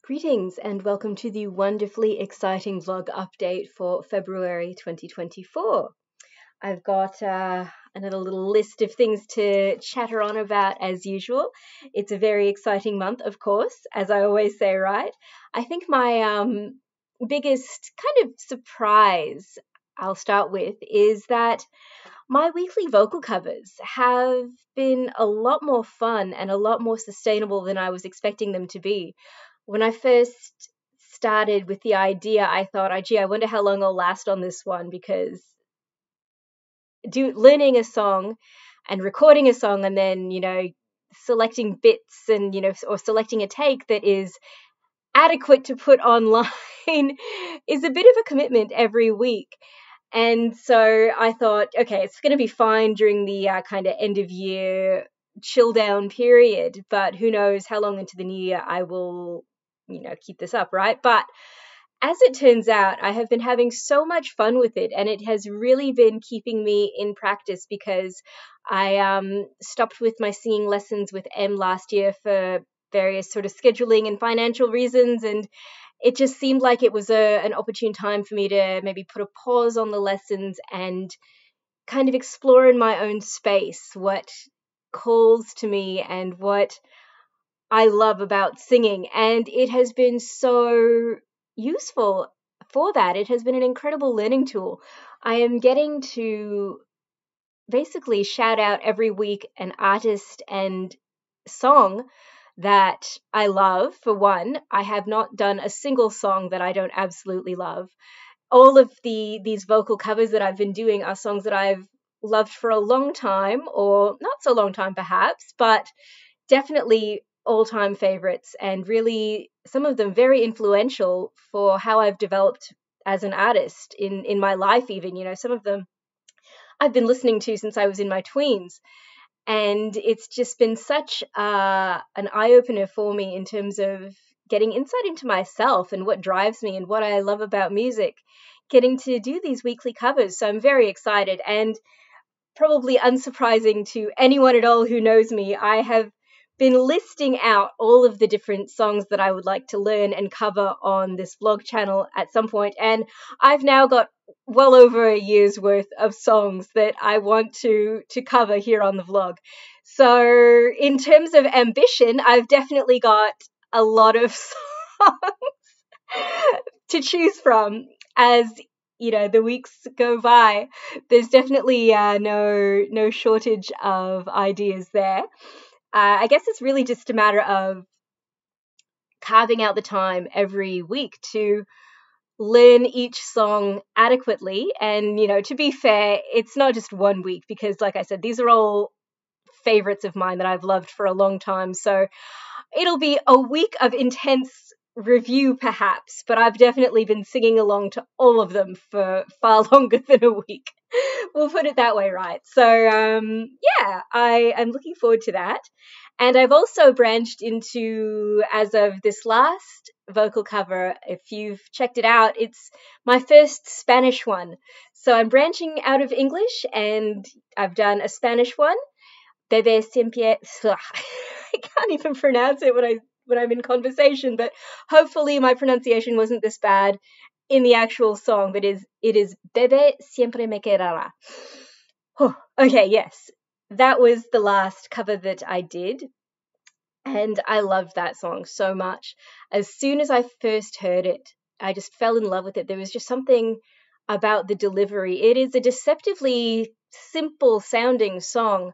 Greetings and welcome to the wonderfully exciting vlog update for February 2024. I've got another little list of things to chatter on about as usual. It's a very exciting month, of course, as I always say, right? I think my biggest kind of surprise I'll start with is that my weekly vocal covers have been a lot more fun and a lot more sustainable than I was expecting them to be. When I first started with the idea, I thought, gee, I wonder how long I'll last on this one, because learning a song and recording a song and then, selecting bits and, or selecting a take that is adequate to put online is a bit of a commitment every week. And so I thought, okay, it's going to be fine during the kind of end of year chill down period, but who knows how long into the new year I will, keep this up, right? But as it turns out, I have been having so much fun with it, and it has really been keeping me in practice, because I stopped with my singing lessons with M last year for various sort of scheduling and financial reasons, and it just seemed like it was an opportune time for me to maybe put a pause on the lessons and kind of explore in my own space what calls to me and what I love about singing. And it has been so useful for that. It has been an incredible learning tool. I am getting to basically shout out every week an artist and song that I love. For one, I have not done a single song that I don't absolutely love. All of these vocal covers that I've been doing are songs that I've loved for a long time, or not so long time perhaps, but definitely all-time favorites, and really some of them very influential for how I've developed as an artist in my life even. Some of them I've been listening to since I was in my tweens. And it's just been such an eye-opener for me in terms of getting insight into myself and what drives me and what I love about music, getting to do these weekly covers. So I'm very excited, and probably unsurprising to anyone at all who knows me, I have been listing out all of the different songs that I would like to learn and cover on this vlog channel at some point. And I've now got well over a year's worth of songs that I want to cover here on the vlog. So in terms of ambition, I've definitely got a lot of songs to choose from. As the weeks go by, there's definitely no shortage of ideas there. I guess it's really just a matter of carving out the time every week to learn each song adequately. And, to be fair, it's not just 1 week, because like I said, these are all favorites of mine that I've loved for a long time. So it'll be a week of intense review perhaps, but I've definitely been singing along to all of them for far longer than a week. We'll put it that way, right? So yeah, I'm looking forward to that. And I've also branched into, as of this last vocal cover, if you've checked it out, it's my first Spanish one. So I'm branching out of English, and I've done a Spanish one. Bebé siempre. I can't even pronounce it when I'm in conversation, but hopefully my pronunciation wasn't this bad in the actual song. But it is Bebé siempre me querrá. Okay, yes, that was the last cover that I did, and I loved that song so much. As soon as I first heard it, I just fell in love with it. There was just something about the delivery. It is a deceptively simple sounding song,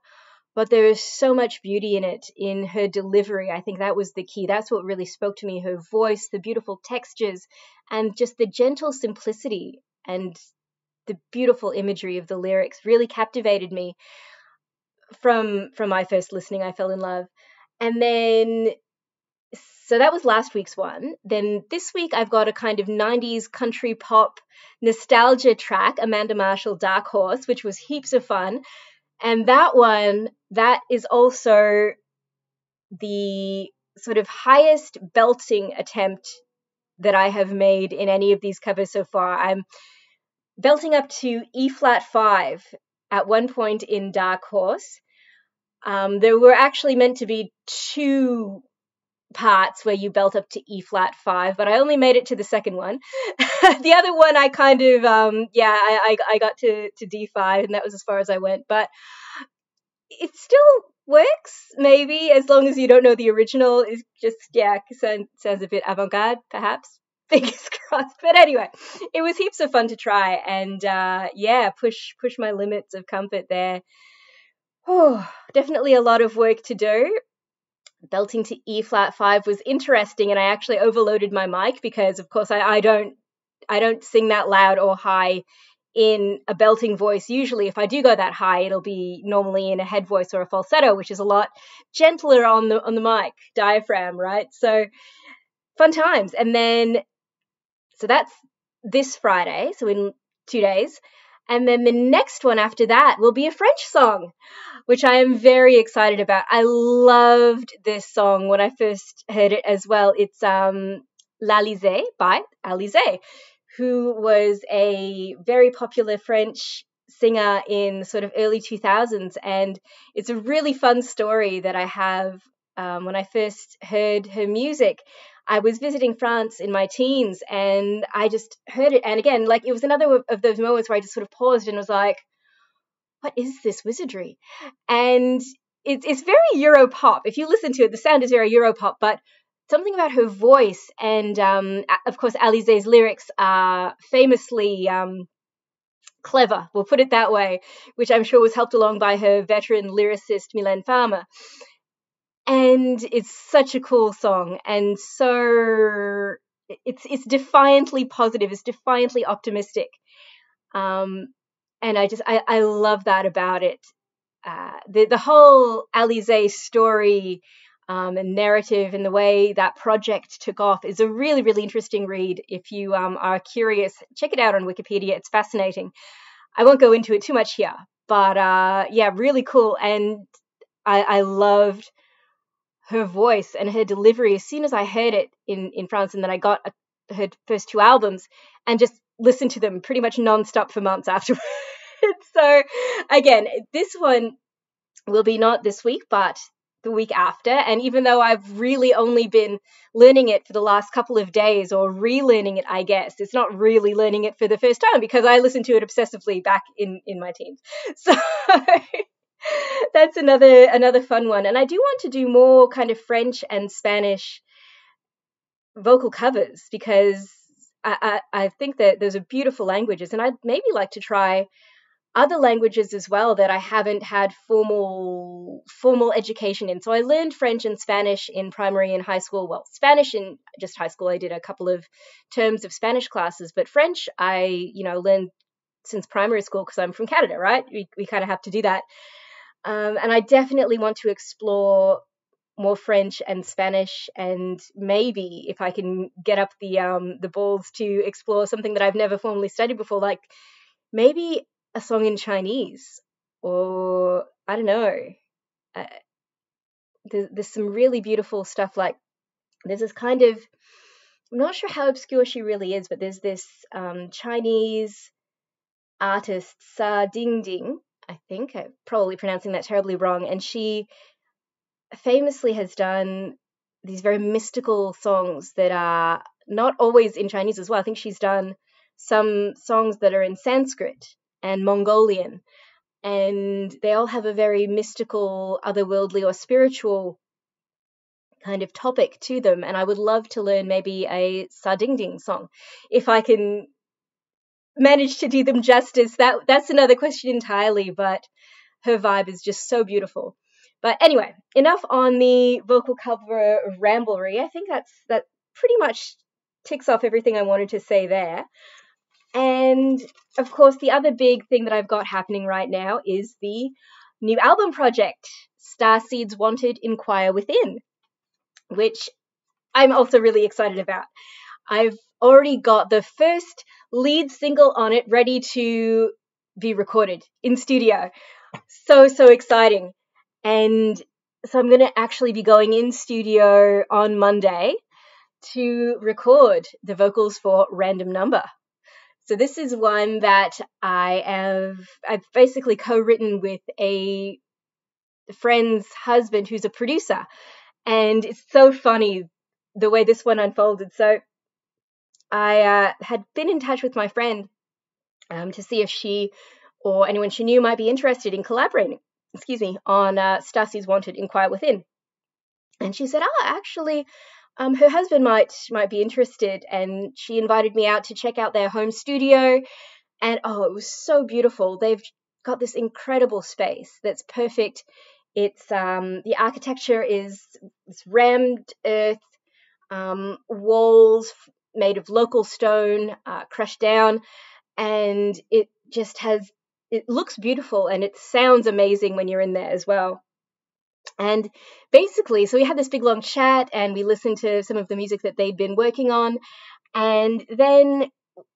but there is so much beauty in it, in her delivery. I think that was the key. That's what really spoke to me. Her voice, the beautiful textures, and just the gentle simplicity and the beautiful imagery of the lyrics really captivated me. From my first listening, I fell in love. And then, so that was last week's one. Then this week I've got a kind of 90s country pop nostalgia track, Amanda Marshall, Dark Horse, which was heaps of fun. And that one, that is also the sort of highest belting attempt that I have made in any of these covers so far. I'm belting up to E flat 5 at one point in Dark Horse. There were actually meant to be 2 parts where you belt up to E flat 5, but I only made it to the second one. The other one I kind of I got to D5, and that was as far as I went, but it still works, maybe, as long as you don't know the original. Is just, sounds a bit avant-garde, perhaps. Fingers crossed. But anyway, it was heaps of fun to try, and push my limits of comfort there. Oh, definitely a lot of work to do. Belting to E flat 5 was interesting, and I actually overloaded my mic because, of course, I don't sing that loud or high in a belting voice. Usually, if I do go that high, it'll be normally in a head voice or a falsetto, which is a lot gentler on the mic diaphragm, right? So fun times. And then, so that's this Friday, so in 2 days. And then the next one after that will be a French song, which I am very excited about. I loved this song when I first heard it as well. It's L'Alizé by Alizé, who was a very popular French singer in sort of early 2000s. And it's a really fun story that I have. When I first heard her music, I was visiting France in my teens, and I just heard it. And again, like, it was another of those moments where I just sort of paused and was like, what is this wizardry? And it's very Euro pop. If you listen to it, the sound is very Euro pop, but something about her voice and, of course, Alizé's lyrics are famously clever, we'll put it that way, which I'm sure was helped along by her veteran lyricist, Mylène Farmer. And it's such a cool song, and so it's defiantly positive, it's defiantly optimistic, and I love that about it. The whole Alizé story and narrative and the way that project took off is a really, really interesting read. If you are curious, check it out on Wikipedia. It's fascinating. I won't go into it too much here, but really cool. And I loved her voice and her delivery as soon as I heard it in France, and then I got her first 2 albums and just listened to them pretty much nonstop for months afterwards. So again, this one will be not this week, but the week after. And even though I've really only been learning it for the last couple of days, or relearning it, I guess, it's not really learning it for the first time because I listened to it obsessively back in my teens. So that's another fun one. And I do want to do more kind of French and Spanish vocal covers, because I think that those are beautiful languages, and I'd maybe like to try other languages as well that I haven't had formal education in. So I learned French and Spanish in primary and high school. Well, Spanish in just high school, I did a couple of terms of Spanish classes, but French I learned since primary school because I'm from Canada, right? We kind of have to do that. And I definitely want to explore more French and Spanish, and maybe if I can get up the balls to explore something that I've never formally studied before, like maybe a song in Chinese, or I don't know. There's some really beautiful stuff. Like, there's this kind of, I'm not sure how obscure she really is, but there's this Chinese artist, Sa Dingding, I think. I'm probably pronouncing that terribly wrong. And she famously has done these very mystical songs that are not always in Chinese as well. I think she's done some songs that are in Sanskrit and Mongolian, and they all have a very mystical, otherworldly, or spiritual kind of topic to them. And I would love to learn maybe a Sa Dingding song if I can manage to do them justice. That's another question entirely, but her vibe is just so beautiful. But anyway, enough on the vocal cover ramblery. I think that pretty much ticks off everything I wanted to say there. And of course, the other big thing that I've got happening right now is the new album project, STARSEEDS Wanted, Enquire Within, which I'm also really excited about. I've already got the first lead single on it ready to be recorded in studio. So exciting. And so I'm going to actually be going in studio on Monday to record the vocals for Random Number. So this is one that I've basically co-written with a friend's husband who's a producer. And it's so funny the way this one unfolded. So I had been in touch with my friend to see if she or anyone she knew might be interested in collaborating, on STARSEEDS Wanted, Inquire Within. And she said, actually, her husband might be interested, and she invited me out to check out their home studio. And it was so beautiful. They've got this incredible space that's perfect. It's the architecture is rammed earth, walls made of local stone, crushed down, and it looks beautiful, and it sounds amazing when you're in there as well. And basically, so we had this big long chat, and we listened to some of the music that they'd been working on, and then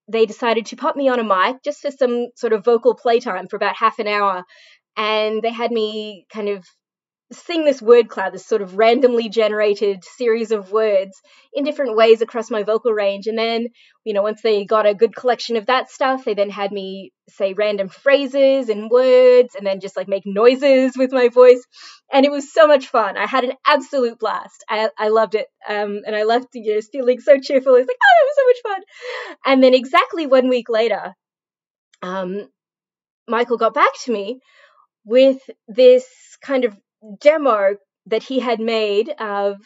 they decided to pop me on a mic just for some sort of vocal playtime for about half an hour, and they had me kind of sing this word cloud, this sort of randomly generated series of words in different ways across my vocal range. And then, once they got a good collection of that stuff, they then had me say random phrases and words and then just like make noises with my voice. And it was so much fun. I had an absolute blast. I loved it. And I left feeling so cheerful. It's like, that was so much fun. And then exactly 1 week later, Michael got back to me with this kind of demo that he had made of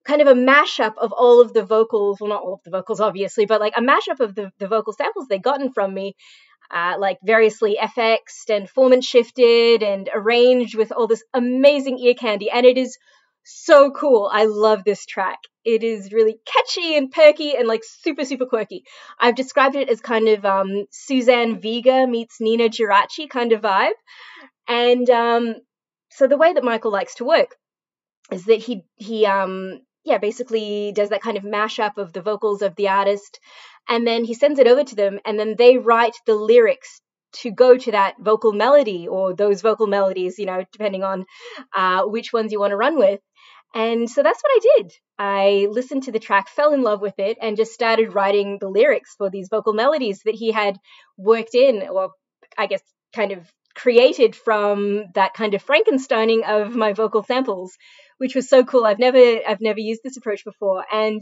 kind of a mashup of all of the vocals, well, not all of the vocals obviously, but like a mashup of the vocal samples they'd gotten from me, like variously FX'd and format shifted and arranged with all this amazing ear candy. And it is so cool. I love this track. It is really catchy and perky and like super, super quirky. I've described it as kind of Suzanne Vega meets Nina Geraci kind of vibe. And so the way that Michael likes to work is that he basically does that kind of mashup of the vocals of the artist, and then he sends it over to them, and then they write the lyrics to go to that vocal melody or those vocal melodies, depending on which ones you want to run with. And so that's what I did. I listened to the track, fell in love with it, and just started writing the lyrics for these vocal melodies that he had worked in, or I guess kind of created from that kind of Frankensteining of my vocal samples, which was so cool. I've never used this approach before, and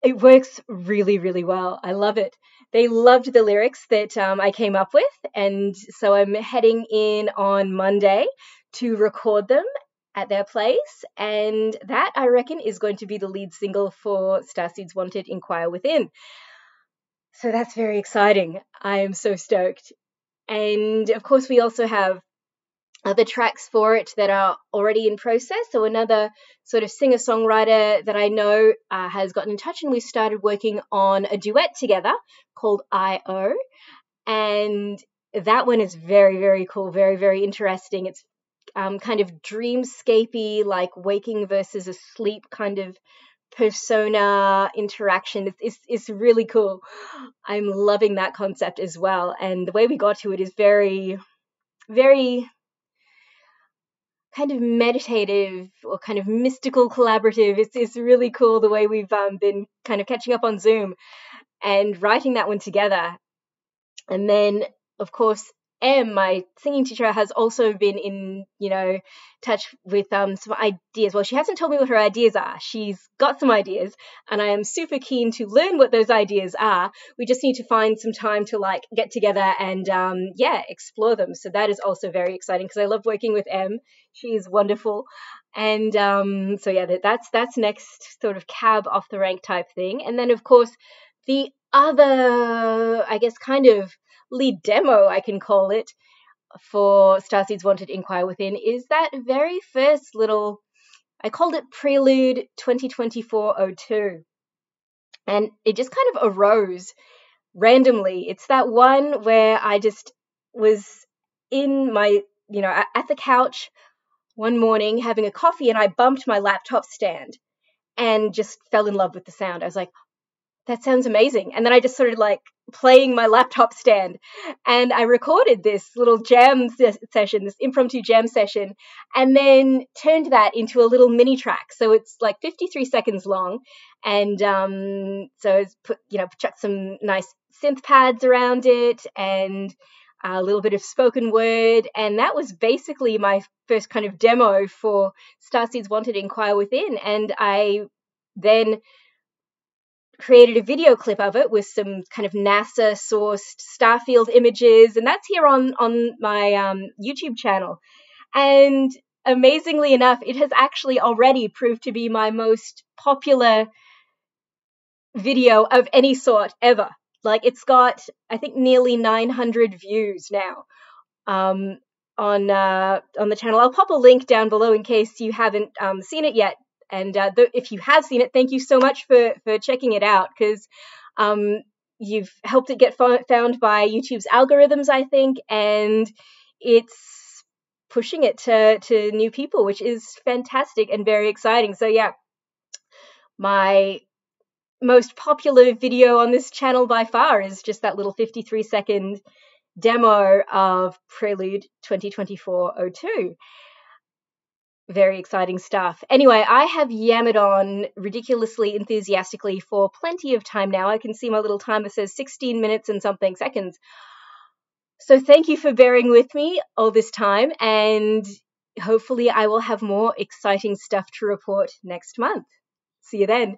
it works really, really well. I love it. They loved the lyrics that I came up with, and so I'm heading in on Monday to record them at their place, and that, I reckon, is going to be the lead single for STARSEEDS Wanted, Inquire Within. So that's very exciting. I am so stoked. And of course, we also have other tracks for it that are already in process. So another sort of singer-songwriter that I know has gotten in touch, and we started working on a duet together called I.O. And that one is very, very cool, very, very interesting. It's kind of dreamscapey, like waking versus asleep kind of persona interaction. It's really cool. I'm loving that concept as well, and the way we got to it is very, very kind of meditative or kind of mystical collaborative. It's really cool the way we've been kind of catching up on Zoom and writing that one together. And then, of course, my singing teacher, has also been in, touch with some ideas. Well, she hasn't told me what her ideas are. She's got some ideas, and I am super keen to learn what those ideas are. We just need to find some time to like get together and explore them. So that is also very exciting because I love working with Em. She is wonderful. And that's next sort of cab off the rank type thing. And then, of course, the other, I guess, kind of lead demo, I can call it, for STARSEEDS Wanted, Inquire Within is that very first little, I called it Prelude 2024-02. And it just kind of arose randomly. It's that one where I just was in my, at the couch one morning having a coffee, and I bumped my laptop stand and just fell in love with the sound. I was like, that sounds amazing. And then I just started like playing my laptop stand, and I recorded this little jam session, this impromptu jam session, and then turned that into a little mini track. So it's like 53 seconds long. And so it's chucked some nice synth pads around it, and a little bit of spoken word, and that was basically my first kind of demo for Starseeds Wanted, Enquire Within. And I then created a video clip of it with some kind of NASA sourced starfield images, and that's here on my YouTube channel. And amazingly enough, it has actually already proved to be my most popular video of any sort ever. Like, it's got, I think, nearly 900 views now on the channel. I'll pop a link down below in case you haven't seen it yet. And if you have seen it, thank you so much for checking it out, because you've helped it get found by YouTube's algorithms, I think, and it's pushing it to new people, which is fantastic and very exciting. So yeah, my most popular video on this channel by far is just that little 53-second demo of Prelude 2024-02. Very exciting stuff. Anyway, I have yammered on ridiculously enthusiastically for plenty of time now. I can see my little timer says 16 minutes and something seconds. So thank you for bearing with me all this time, and hopefully I will have more exciting stuff to report next month. See you then.